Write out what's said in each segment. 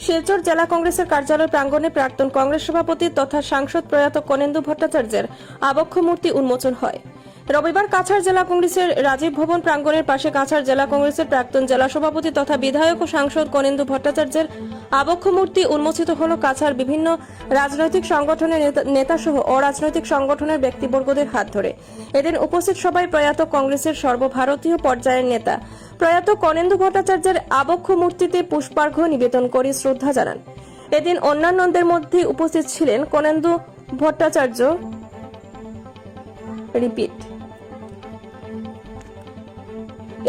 শিলচর জেলা কংগ্রেসের কার্যালয় প্রাঙ্গণে প্রাক্তন কংগ্রেস সভাপতি তথা সাংসদ প্রয়াত কনেন্দু ভট্টাচার্যের আবক্ষ মূর্তি উন্মোচন হয়। রবিবার কাছাড় জেলা কংগ্রেসের রাজীব ভবন প্রাঙ্গণের পাশে কাছাড় জেলা কংগ্রেসের প্রাক্তন জেলা সভাপতি তথা বিধায়ক ও সাংসদ কনেন্দু ভট্টাচার্যের আবক্ষ মূর্তি উন্মোচিত হল। কাছাড় বিভিন্ন রাজনৈতিক সংগঠনের নেতা সহ অরাজনৈতিক সংগঠনের ব্যক্তিবর্গদের হাত ধরে। এদিন উপস্থিত সবাই প্রয়াত কংগ্রেসের সর্বভারতীয় পর্যায়ের নেতা প্রয়াত কনেন্দু ভট্টাচার্যের আবক্ষ মূর্তিতে পুষ্পার্ঘ্য নিবেদন করে শ্রদ্ধা জানান। এদিন অন্যান্যদের মধ্যে উপস্থিত ছিলেন কনেন্দু ভট্টাচার্য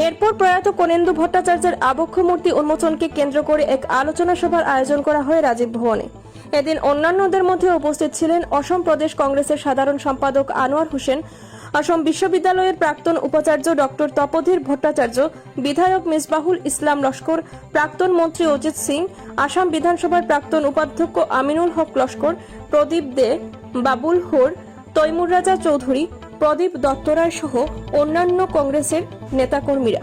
এরপর প্রয়াত কনেন্দু ভট্টাচার্যের আবক্ষ মূর্তি উন্মোচনকে কেন্দ্র করে এক আলোচনা সভার আয়োজন করা হয় রাজীব ভবনে। এদিন অন্যান্যদের মধ্যে উপস্থিত ছিলেন অসম প্রদেশ কংগ্রেসের সাধারণ সম্পাদক আনোয়ার হোসেন, অসম বিশ্ববিদ্যালয়ের প্রাক্তন উপাচার্য ডক্টর তপোধীর ভট্টাচার্য, বিধায়ক মিসবাহুল ইসলাম লস্কর, প্রাক্তন মন্ত্রী অজিত সিং, আসাম বিধানসভার প্রাক্তন উপাধ্যক্ষ আমিনুল হক লস্কর, প্রদীপ দে, বাবুল হোর, তৈমুর রাজা চৌধুরী, প্রদীপ দত্তরায় সহ অন্যান্য কংগ্রেসের নেতাকর্মীরা।